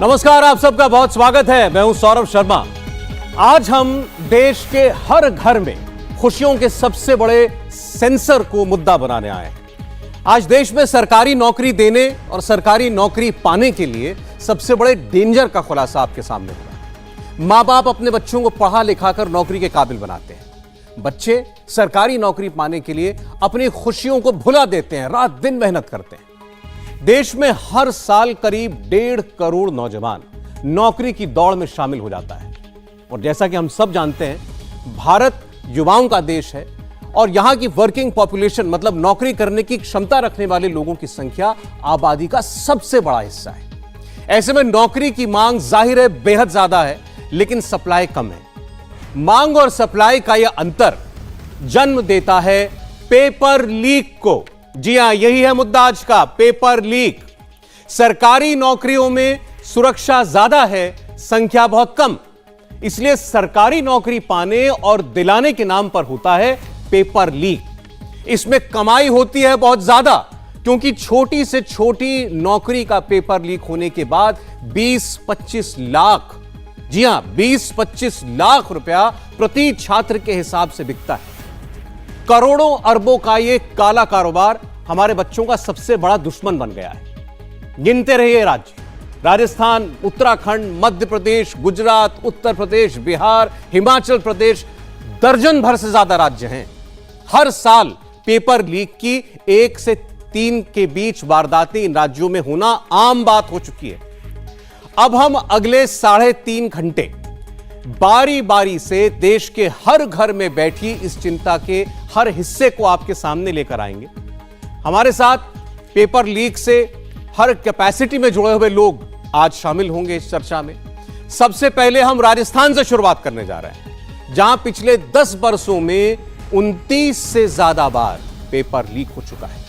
नमस्कार, आप सबका बहुत स्वागत है। मैं हूं सौरभ शर्मा। आज हम देश के हर घर में खुशियों के सबसे बड़े सेंसर को मुद्दा बनाने आए हैं। आज देश में सरकारी नौकरी देने और सरकारी नौकरी पाने के लिए सबसे बड़े डेंजर का खुलासा आपके सामने हुआ। मां बाप अपने बच्चों को पढ़ा लिखाकर नौकरी के काबिल बनाते हैं। बच्चे सरकारी नौकरी पाने के लिए अपनी खुशियों को भुला देते हैं, रात दिन मेहनत करते हैं। देश में हर साल करीब 1.5 करोड़ नौजवान नौकरी की दौड़ में शामिल हो जाता है। और जैसा कि हम सब जानते हैं, भारत युवाओं का देश है और यहां की वर्किंग पॉपुलेशन मतलब नौकरी करने की क्षमता रखने वाले लोगों की संख्या आबादी का सबसे बड़ा हिस्सा है। ऐसे में नौकरी की मांग जाहिर है बेहद ज्यादा है, लेकिन सप्लाई कम है। मांग और सप्लाई का यह अंतर जन्म देता है पेपर लीक को। जी हां, यही है मुद्दा आज का, पेपर लीक। सरकारी नौकरियों में सुरक्षा ज्यादा है, संख्या बहुत कम, इसलिए सरकारी नौकरी पाने और दिलाने के नाम पर होता है पेपर लीक। इसमें कमाई होती है बहुत ज्यादा, क्योंकि छोटी से छोटी नौकरी का पेपर लीक होने के बाद 20-25 लाख, जी हां 20-25 लाख रुपया प्रति छात्र के हिसाब से बिकता है। करोड़ों अरबों का यह काला कारोबार हमारे बच्चों का सबसे बड़ा दुश्मन बन गया है। गिनते रहिए राज्य, राजस्थान, उत्तराखंड, मध्य प्रदेश, गुजरात, उत्तर प्रदेश, बिहार, हिमाचल प्रदेश, दर्जन भर से ज्यादा राज्य हैं। हर साल पेपर लीक की 1 से 3 के बीच वारदातें इन राज्यों में होना आम बात हो चुकी है। अब हम अगले 3.5 घंटे बारी बारी से देश के हर घर में बैठी इस चिंता के हर हिस्से को आपके सामने लेकर आएंगे। हमारे साथ पेपर लीक से हर कैपेसिटी में जुड़े हुए लोग आज शामिल होंगे इस चर्चा में। सबसे पहले हम राजस्थान से शुरुआत करने जा रहे हैं, जहां पिछले 10 वर्षों में 29 से ज्यादा बार पेपर लीक हो चुका है।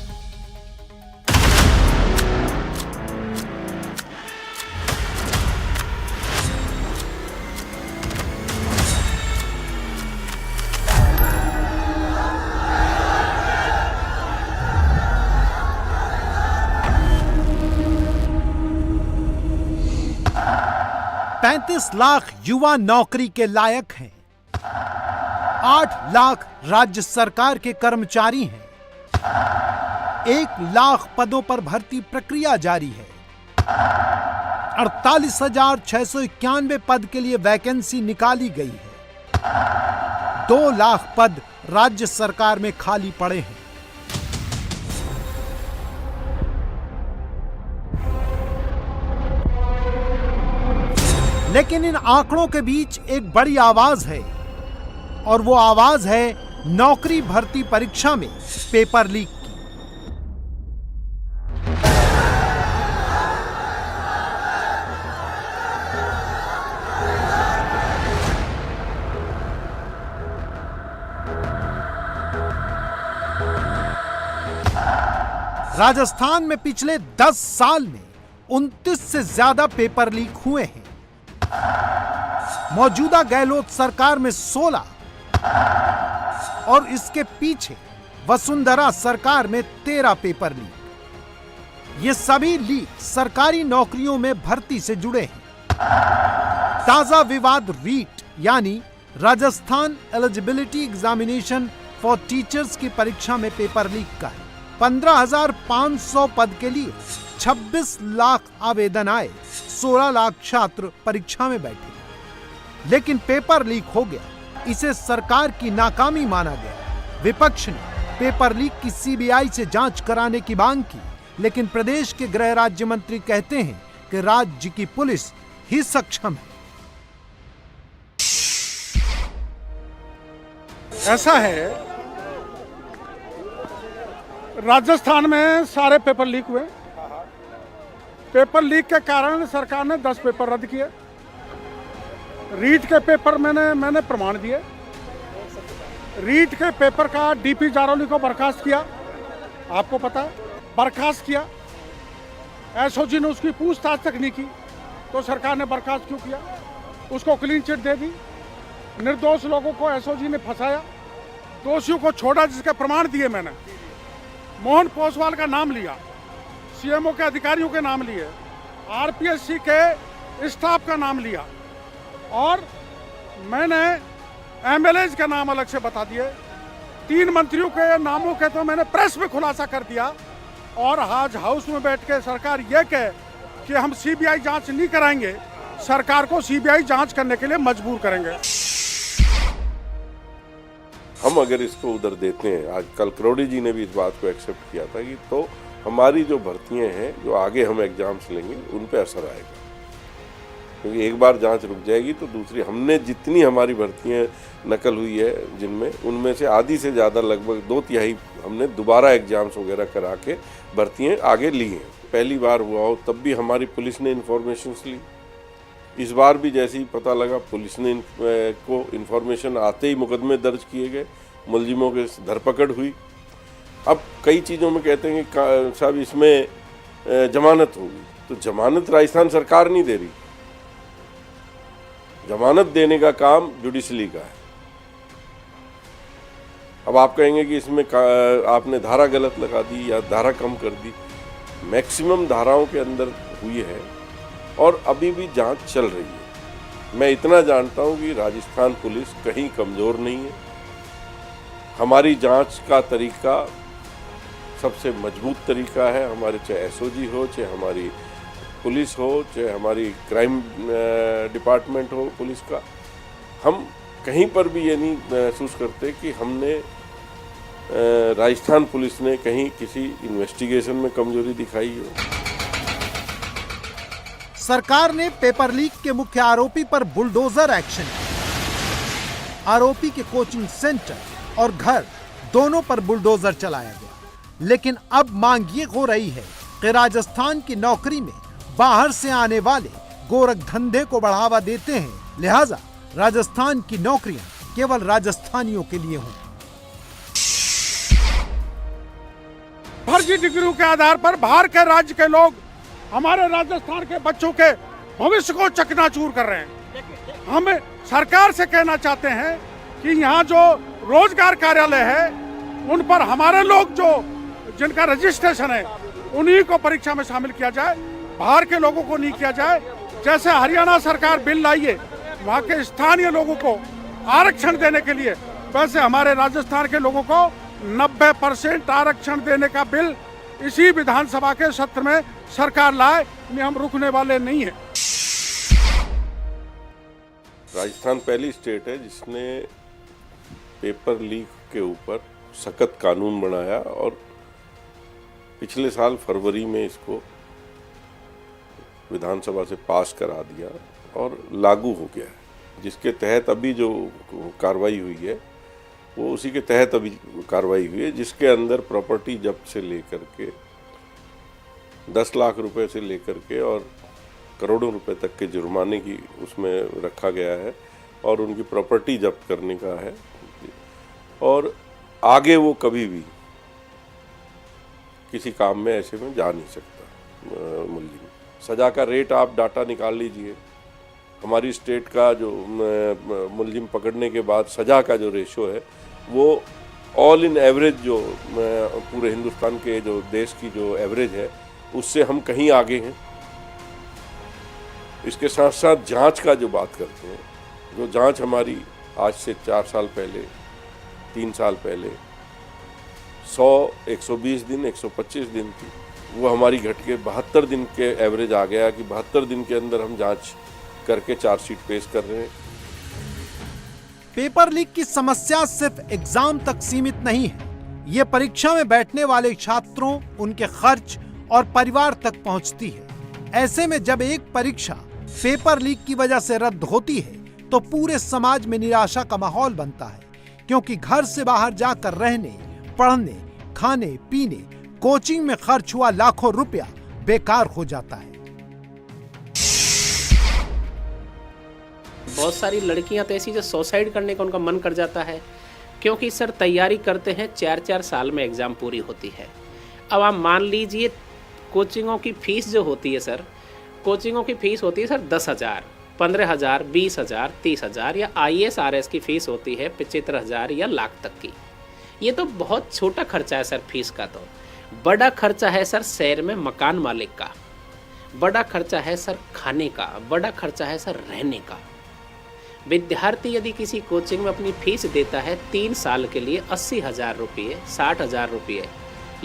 लाख युवा नौकरी के लायक हैं। 8 लाख राज्य सरकार के कर्मचारी हैं। 1 लाख पदों पर भर्ती प्रक्रिया जारी है। 48,691 पद के लिए वैकेंसी निकाली गई है। 2 लाख पद राज्य सरकार में खाली पड़े हैं। लेकिन इन आंकड़ों के बीच एक बड़ी आवाज है, और वो आवाज है नौकरी भर्ती परीक्षा में पेपर लीक की। राजस्थान में पिछले 10 साल में 29 से ज्यादा पेपर लीक हुए हैं। मौजूदा गहलोत सरकार में 16 और इसके पीछे वसुंधरा सरकार में 13 पेपर लीक। ये सभी लीक सरकारी नौकरियों में भर्ती से जुड़े हैं। ताजा विवाद रीट यानी Rajasthan eligibility examination for teachers की परीक्षा में पेपर लीक का है। 15,500 पद के लिए 26 लाख आवेदन आए। 16 लाख छात्र परीक्षा में बैठे, लेकिन पेपर लीक हो गया। इसे सरकार की नाकामी माना गया। विपक्ष ने पेपर लीक की सीबीआई से जांच कराने की मांग की, लेकिन प्रदेश के गृह राज्य मंत्री कहते हैं कि राज्य की पुलिस ही सक्षम है। ऐसा है, राजस्थान में सारे पेपर लीक हुए। पेपर लीक के कारण सरकार ने 10 पेपर रद्द किए। रीट के पेपर मैंने प्रमाण दिए। रीट के पेपर का डीपी जारौली को बर्खास्त किया, आपको पता है, बर्खास्त किया। एसओजी ने उसकी पूछताछ तक नहीं की, तो सरकार ने बर्खास्त क्यों किया? उसको क्लीन चिट दे दी। निर्दोष लोगों को एसओजी ने फंसाया, दोषियों को छोड़ा जिसके प्रमाण दिए मैंने। मोहन पोसवाल का नाम लिया, सीएमओ के अधिकारियों के नाम लिए, आरपीएससी के स्टाफ का नाम लिया और मैंने एमएलए का नाम अलग से बता दिए। 3 मंत्रियों के नामों के तो मैंने प्रेस में खुलासा कर दिया और आज हाउस में बैठ के सरकार ये कहे कि हम सीबीआई जांच नहीं कराएंगे, सरकार को सीबीआई जांच करने के लिए मजबूर करेंगे। हम अगर इसको उधर देते हैं, आज कल करोड़ी जी ने भी इस बात को एक्सेप्ट किया था कि तो हमारी जो भर्तियां हैं, जो आगे हम एग्जाम्स लेंगे, उन पे असर आएगा। क्योंकि एक बार जांच रुक जाएगी तो दूसरी, हमने जितनी हमारी भर्तियां नकल हुई है जिनमें, उनमें से आधी से ज़्यादा लगभग 2/3 हमने दोबारा एग्जाम्स वगैरह करा के भर्तियां आगे ली हैं। पहली बार हुआ हो तब भी हमारी पुलिस ने इन्फॉर्मेशंस ली। इस बार भी जैसे ही पता लगा पुलिस ने को इन्फॉर्मेशन आते ही मुकदमे दर्ज किए गए, मुलजिमों की धरपकड़ हुई। अब कई चीज़ों में कहते हैं कि साहब इसमें जमानत होगी, तो जमानत राजस्थान सरकार नहीं दे रही, जमानत देने का काम जुडिशरी का है। अब आप कहेंगे कि इसमें आपने धारा गलत लगा दी या धारा कम कर दी। मैक्सिमम धाराओं के अंदर हुई है और अभी भी जांच चल रही है। मैं इतना जानता हूं कि राजस्थान पुलिस कहीं कमज़ोर नहीं है। हमारी जांच का तरीका सबसे मजबूत तरीका है। हमारे चाहे एसओजी हो, चाहे हमारी पुलिस हो, चाहे हमारी क्राइम डिपार्टमेंट हो पुलिस का, हम कहीं पर भी ये नहीं महसूस करते कि हमने राजस्थान पुलिस ने कहीं किसी इन्वेस्टिगेशन में कमजोरी दिखाई हो। सरकार ने पेपर लीक के मुख्य आरोपी पर बुलडोजर एक्शन किया। आरोपी के कोचिंग सेंटर और घर दोनों पर बुलडोजर चलाया गया। लेकिन अब मांग ये हो रही है कि राजस्थान की नौकरी में बाहर से आने वाले गोरख धंधे को बढ़ावा देते हैं, लिहाजा राजस्थान की नौकरियां केवल राजस्थानियों के लिए हों। फर्जी डिग्रियों के आधार पर बाहर के राज्य के लोग हमारे राजस्थान के बच्चों के भविष्य को चकनाचूर कर रहे हैं। हम सरकार से कहना चाहते हैं कि यहाँ जो रोजगार कार्यालय है उन पर हमारे लोग जो जिनका रजिस्ट्रेशन है उन्हीं को परीक्षा में शामिल किया जाए, बाहर के लोगों को नहीं किया जाए। जैसे हरियाणा सरकार बिल लाई है वहाँ के स्थानीय लोगों को आरक्षण देने के लिए, वैसे हमारे राजस्थान के लोगों को 90% आरक्षण देने का बिल इसी विधानसभा के सत्र में सरकार लाए। हम रुकने वाले नहीं है। राजस्थान पहली स्टेट है जिसने पेपर लीक के ऊपर सख्त कानून बनाया और पिछले साल फरवरी में इसको विधानसभा से पास करा दिया और लागू हो गया है, जिसके तहत अभी जो कार्रवाई हुई है वो उसी के तहत अभी कार्रवाई हुई है, जिसके अंदर प्रॉपर्टी जब्त से लेकर के 10 लाख रुपए से लेकर के और करोड़ों रुपए तक के जुर्माने की उसमें रखा गया है और उनकी प्रॉपर्टी जब्त करने का है। और आगे वो कभी भी किसी काम में ऐसे में जा नहीं सकता मुलजिम। सजा का रेट आप डाटा निकाल लीजिए। हमारी स्टेट का जो मुलजिम पकड़ने के बाद सजा का जो रेशो है वो ऑल इन एवरेज, जो पूरे हिंदुस्तान के जो देश की जो एवरेज है उससे हम कहीं आगे हैं। इसके साथ साथ जांच का जो बात करते हैं, जो जांच हमारी आज से 4 साल पहले, 3 साल पहले 100, 120 दिन, 125 दिन थी, वो हमारी घट के 72 दिन के एवरेज आ गया कि 72 दिन के अंदर हम जांच करके चार्जशीट पेश कर रहे हैं। पेपर लीक की समस्या सिर्फ एग्जाम तक सीमित नहीं है, ये परीक्षा में बैठने वाले छात्रों, उनके खर्च और परिवार तक पहुंचती है। ऐसे में जब एक परीक्षा पेपर लीक की वजह से रद्द होती है तो पूरे समाज में निराशा का माहौल बनता है, क्योंकि घर से बाहर जाकर रहने, पढ़ने, खाने पीने, कोचिंग में खर्च हुआ लाखों रुपया बेकार हो जाता है। बहुत सारी लड़कियां तो ऐसी जो सुसाइड करने का उनका मन कर जाता है, क्योंकि सर तैयारी करते हैं 4-4 साल में एग्ज़ाम पूरी होती है। अब आप मान लीजिए कोचिंगों की फ़ीस जो होती है सर, कोचिंगों की फ़ीस होती है सर 10,000, 15,000, 20,000, 30,000 या IAS RS की फ़ीस होती है 75,000 या लाख तक की। ये तो बहुत छोटा खर्चा है सर फीस का। तो बड़ा खर्चा है सर शहर में मकान मालिक का। बड़ा खर्चा है सर खाने का, बड़ा खर्चा है सर रहने का। विद्यार्थी यदि किसी कोचिंग में अपनी फीस देता है 3 साल के लिए 80,000 रुपये, 60,000 रुपये,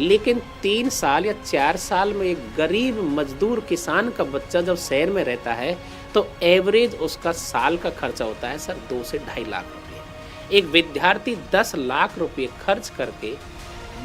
लेकिन 3 साल या 4 साल में एक गरीब मजदूर किसान का बच्चा जब शहर में रहता है तो एवरेज उसका साल का खर्चा होता है सर 2 से 2.5 लाख रुपये। एक विद्यार्थी 10 लाख रुपये खर्च करके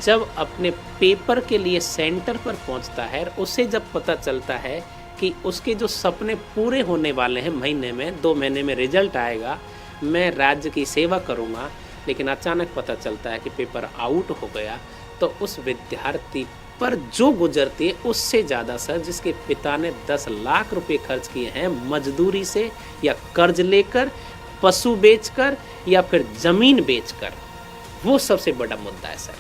जब अपने पेपर के लिए सेंटर पर पहुंचता है, उसे जब पता चलता है कि उसके जो सपने पूरे होने वाले हैं, महीने में 2 महीने में रिजल्ट आएगा, मैं राज्य की सेवा करूंगा, लेकिन अचानक पता चलता है कि पेपर आउट हो गया, तो उस विद्यार्थी पर जो गुजरती है उससे ज़्यादा सर जिसके पिता ने 10 लाख रुपए खर्च किए हैं मजदूरी से या कर्ज लेकर, पशु बेचकर या फिर ज़मीन बेचकर, वो सबसे बड़ा मुद्दा है सर।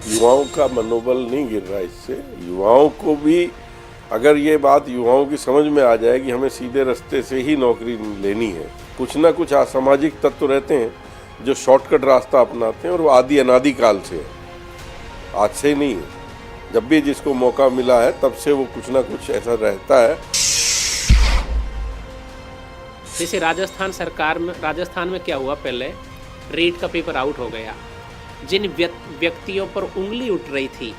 युवाओं का मनोबल नहीं गिर रहा इससे। युवाओं को भी अगर ये बात युवाओं की समझ में आ जाए कि हमें सीधे रास्ते से ही नौकरी लेनी है, कुछ ना कुछ असामाजिक तत्व रहते हैं जो शॉर्टकट रास्ता अपनाते हैं और वो आदि अनादि काल से है, आज से नहीं है। जब भी जिसको मौका मिला है तब से वो कुछ ना कुछ ऐसा रहता है। जैसे राजस्थान में क्या हुआ, पहले रीट का पेपर आउट हो गया, जिन व्यक्तियों पर उंगली उठ रही थी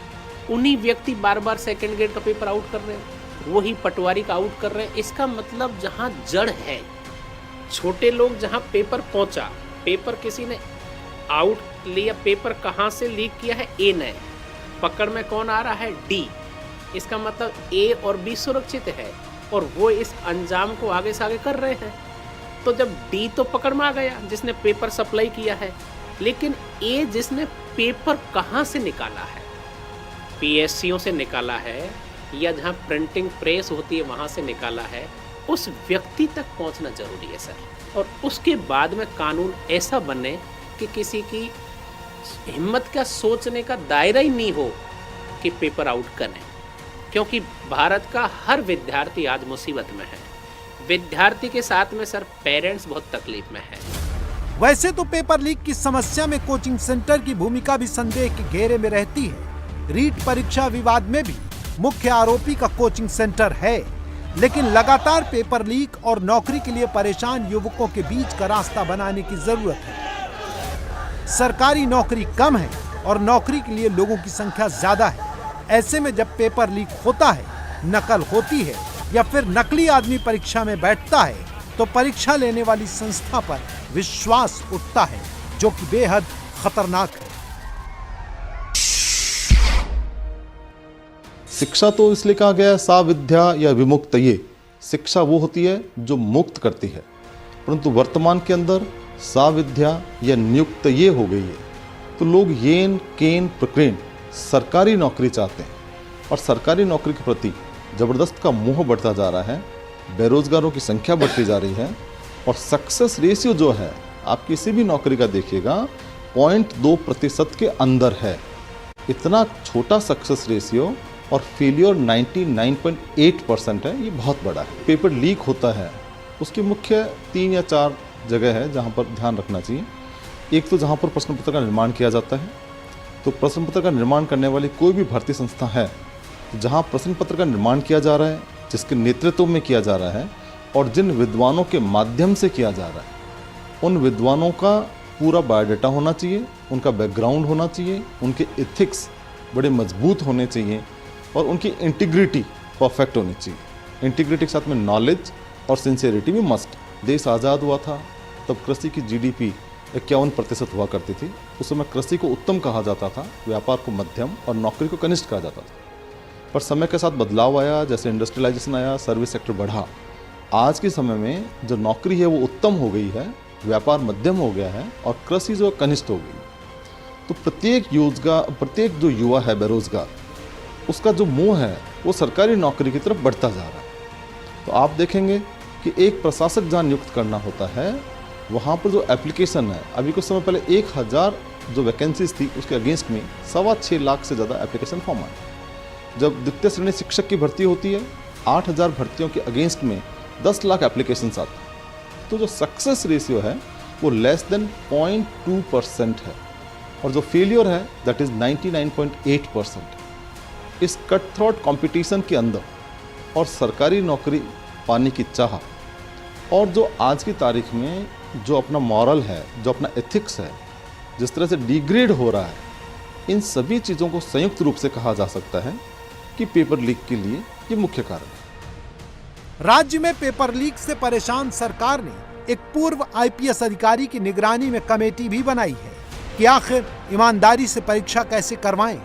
उन्हीं व्यक्ति बार बार सेकंड ग्रेड का पेपर आउट कर रहे हैं, वही पटवारी का आउट कर रहे हैं। इसका मतलब जहां जड़ है, छोटे लोग जहां पेपर पहुंचा, पेपर किसी ने आउट लिया, पेपर कहां से लीक किया है, ए ने, पकड़ में कौन आ रहा है, डी, इसका मतलब ए और बी सुरक्षित है और वो इस अंजाम को आगे से आगे कर रहे हैं। तो जब डी तो पकड़ में आ गया जिसने पेपर सप्लाई किया है, लेकिन ए जिसने पेपर कहाँ से निकाला है, पीएससीओ से निकाला है या जहाँ प्रिंटिंग प्रेस होती है वहाँ से निकाला है, उस व्यक्ति तक पहुँचना जरूरी है सर। और उसके बाद में कानून ऐसा बने कि किसी की हिम्मत का सोचने का दायरा ही नहीं हो कि पेपर आउट करें, क्योंकि भारत का हर विद्यार्थी आज मुसीबत में है। विद्यार्थी के साथ में सर पेरेंट्स बहुत तकलीफ में है। वैसे तो पेपर लीक की समस्या में कोचिंग सेंटर की भूमिका भी संदेह के घेरे में रहती है। रीट परीक्षा विवाद में भी मुख्य आरोपी का कोचिंग सेंटर है, लेकिन लगातार पेपर लीक और नौकरी के लिए परेशान युवकों के बीच का रास्ता बनाने की जरूरत है। सरकारी नौकरी कम है और नौकरी के लिए लोगों की संख्या ज्यादा है। ऐसे में जब पेपर लीक होता है, नकल होती है या फिर नकली आदमी परीक्षा में बैठता है, तो परीक्षा लेने वाली संस्था पर विश्वास उठता है, जो कि बेहद खतरनाक है। शिक्षा तो इसलिए कहा गया है सा विद्या या विमुक्त ये, शिक्षा वो होती है जो मुक्त करती है, परंतु वर्तमान के अंदर सा विद्या या नियुक्त ये हो गई है। तो लोग येन केन प्रकृण सरकारी नौकरी चाहते हैं और सरकारी नौकरी के प्रति ज़बरदस्त का मोह बढ़ता जा रहा है, बेरोजगारों की संख्या बढ़ती जा रही है और सक्सेस रेशियो जो है आप किसी भी नौकरी का देखिएगा 0.2% के अंदर है। इतना छोटा सक्सेस रेशियो और फेलियर 99.8% है, ये बहुत बड़ा है। पेपर लीक होता है उसकी मुख्य 3 या 4 जगह है जहाँ पर ध्यान रखना चाहिए। एक तो जहाँ पर प्रश्न पत्र का निर्माण किया जाता है, तो प्रश्न पत्र का निर्माण करने वाली कोई भी भर्ती संस्था है जहाँ प्रश्न पत्र का निर्माण किया जा रहा है, जिसके नेतृत्व में किया जा रहा है और जिन विद्वानों के माध्यम से किया जा रहा है, उन विद्वानों का पूरा बायोडाटा होना चाहिए, उनका बैकग्राउंड होना चाहिए, उनके एथिक्स बड़े मजबूत होने चाहिए और उनकी इंटीग्रिटी परफेक्ट होनी चाहिए। इंटीग्रिटी के साथ में नॉलेज और सिंसियरिटी भी मस्ट। देश आज़ाद हुआ था तब कृषि की जीडीपी 51% हुआ करती थी। उस समय कृषि को उत्तम कहा जाता था, व्यापार को मध्यम और नौकरी को कनिष्ठ कहा जाता था। पर समय के साथ बदलाव आया, जैसे इंडस्ट्रियलाइजेशन आया, सर्विस सेक्टर बढ़ा। आज के समय में जो नौकरी है वो उत्तम हो गई है, व्यापार मध्यम हो गया है और कृषि जो कनिष्ठ हो गई। तो प्रत्येक जो युवा है बेरोजगार, उसका जो मोह है वो सरकारी नौकरी की तरफ बढ़ता जा रहा है। तो आप देखेंगे कि एक प्रशासक जहाँ नियुक्त करना होता है, वहाँ पर जो एप्लीकेशन है, अभी कुछ समय पहले 1000 जो वैकेंसीज थी उसके अगेंस्ट में 6.25 लाख से ज़्यादा एप्लीकेशन फॉर्म आए। जब द्वितीय श्रेणी शिक्षक की भर्ती होती है, 8000 भर्तियों के अगेंस्ट में 10 लाख एप्लीकेशंस आते हैं। तो जो सक्सेस रेशियो है वो लेस देन 0.2% है और जो फेलियर है दैट इज़ 99.8%। इस कट थ्रोट कंपटीशन के अंदर और सरकारी नौकरी पाने की चाह और जो आज की तारीख में जो अपना मॉरल है, जो अपना एथिक्स है, जिस तरह से डिग्रेड हो रहा है, इन सभी चीज़ों को संयुक्त रूप से कहा जा सकता है कि पेपर लीक के लिए ये मुख्य कारण है। राज्य में पेपर लीक से परेशान सरकार ने एक पूर्व आईपीएस अधिकारी की निगरानी में कमेटी भी बनाई है कि आखिर ईमानदारी से परीक्षा कैसे करवाएं।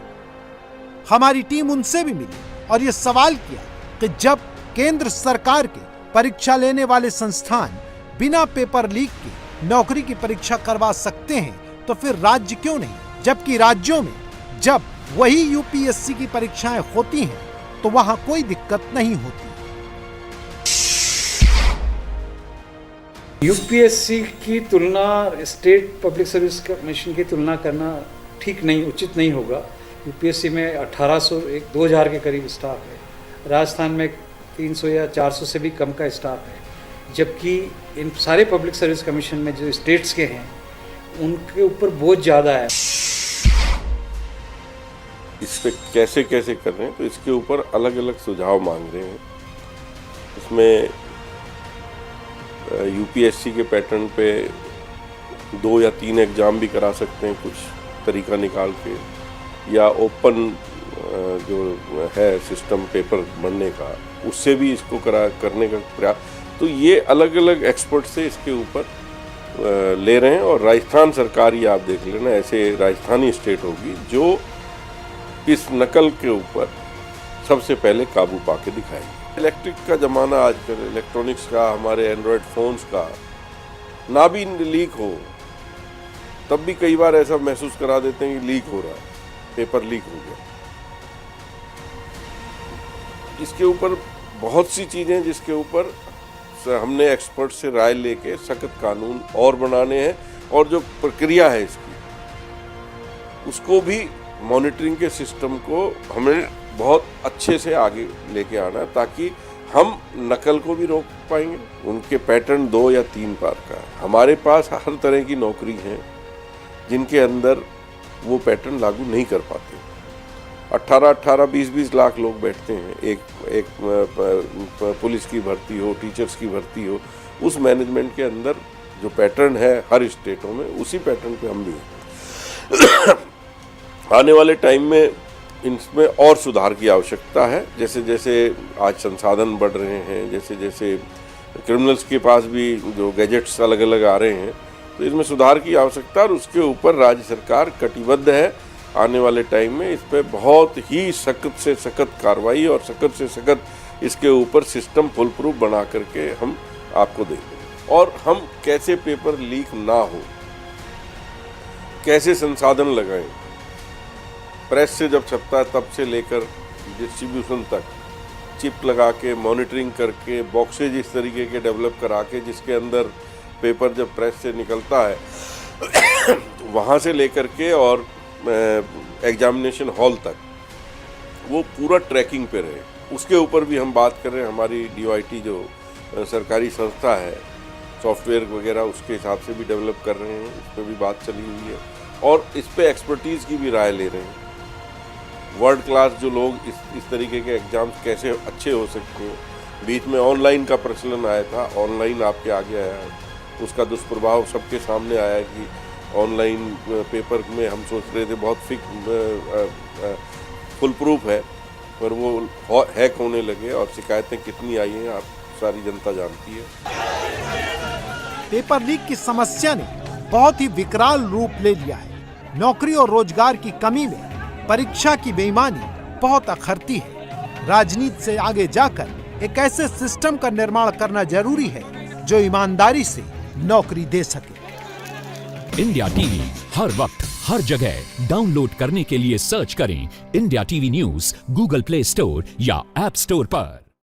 हमारी टीम उनसे भी मिली और यह सवाल किया कि जब केंद्र सरकार के परीक्षा लेने वाले संस्थान बिना पेपर लीक के नौकरी की परीक्षा करवा सकते हैं तो फिर राज्य क्यों नहीं, जबकि राज्यों में जब वही यूपीएससी की परीक्षाएं होती हैं तो वहां कोई दिक्कत नहीं होती। यूपीएससी की तुलना स्टेट पब्लिक सर्विस कमीशन की तुलना करना ठीक नहीं, उचित नहीं होगा। यूपीएससी में 2000 के करीब स्टाफ है, राजस्थान में 300 या 400 से भी कम का स्टाफ है, जबकि इन सारे पब्लिक सर्विस कमीशन में जो स्टेट्स के हैं उनके ऊपर बोझ ज़्यादा है। इस पे कैसे कैसे कर रहे हैं, तो इसके ऊपर अलग अलग सुझाव मांग रहे हैं। इसमें यूपीएससी के पैटर्न पे 2 या 3 एग्ज़ाम भी करा सकते हैं कुछ तरीका निकाल के, या ओपन जो है सिस्टम पेपर बनने का, उससे भी इसको करने का प्रयास। तो ये अलग अलग एक्सपर्ट से इसके ऊपर ले रहे हैं। और राजस्थान सरकार ही आप देख लेना, ऐसे राजस्थानी स्टेट होगी जो इस नकल के ऊपर सबसे पहले काबू पाके दिखाएगी। इलेक्ट्रिक का ज़माना आजकल, इलेक्ट्रॉनिक्स का, हमारे एंड्रॉयड फ़ोन्स का, ना भी लीक हो तब भी कई बार ऐसा महसूस करा देते हैं कि लीक हो रहा है, पेपर लीक हो गया। इसके ऊपर बहुत सी चीज़ें जिसके ऊपर हमने एक्सपर्ट से राय लेके सख्त कानून और बनाने हैं, और जो प्रक्रिया है इसकी उसको भी मॉनिटरिंग के सिस्टम को हमें बहुत अच्छे से आगे लेके आना है, ताकि हम नकल को भी रोक पाएंगे। उनके पैटर्न 2 या 3 बार का है। हमारे पास हर तरह की नौकरी है जिनके अंदर वो पैटर्न लागू नहीं कर पाते। 18-18, 20-20 लाख लोग बैठते हैं। एक पुलिस की भर्ती हो, टीचर्स की भर्ती हो, उस मैनेजमेंट के अंदर जो पैटर्न है हर स्टेटों में, उसी पैटर्न पे हम भी हैं। आने वाले टाइम में इनमें और सुधार की आवश्यकता है। जैसे जैसे आज संसाधन बढ़ रहे हैं, जैसे जैसे क्रिमिनल्स के पास भी जो गैजेट्स अलग अलग आ रहे हैं, तो इसमें सुधार की आवश्यकता, और उसके ऊपर राज्य सरकार कटिबद्ध है। आने वाले टाइम में इस पर बहुत ही सख्त से सख्त कार्रवाई और सख्त से सख्त इसके ऊपर सिस्टम फुल प्रूफ बना करके हम आपको देंगे। और हम कैसे पेपर लीक ना हो, कैसे संसाधन लगाएं, प्रेस से जब छपता है तब से लेकर डिस्ट्रीब्यूशन तक, चिप लगा के, मॉनिटरिंग करके, बॉक्सेज इस तरीके के डेवलप करा के जिसके अंदर पेपर जब प्रेस से निकलता है वहाँ से लेकर के और एग्जामिनेशन हॉल तक वो पूरा ट्रैकिंग पे रहे, उसके ऊपर भी हम बात कर रहे हैं। हमारी DOIT जो सरकारी संस्था है, सॉफ्टवेयर वगैरह उसके हिसाब से भी डेवलप कर रहे हैं, उस पर भी बात चली हुई है, और इस पे एक्सपर्टीज़ की भी राय ले रहे हैं। वर्ल्ड क्लास जो लोग इस तरीके के एग्ज़ाम्स कैसे अच्छे हो सकते हैं। बीच में ऑनलाइन का प्रचलन आया था, ऑनलाइन आपके आगे आया है, उसका दुष्प्रभाव सबके सामने आया कि ऑनलाइन पेपर में हम सोच रहे थे बहुत फुल प्रूफ है, पर वो हैक होने लगे और शिकायतें कितनी आई हैं आप सारी जनता जानती है। पेपर लीक की समस्या ने बहुत ही विकराल रूप ले लिया है। नौकरी और रोजगार की कमी में परीक्षा की बेईमानी बहुत अखरती है। राजनीति से आगे जाकर एक ऐसे सिस्टम का निर्माण करना जरूरी है जो ईमानदारी से नौकरी दे सके। इंडिया टीवी हर वक्त हर जगह डाउनलोड करने के लिए सर्च करें India TV news Google play store या ऐप स्टोर पर।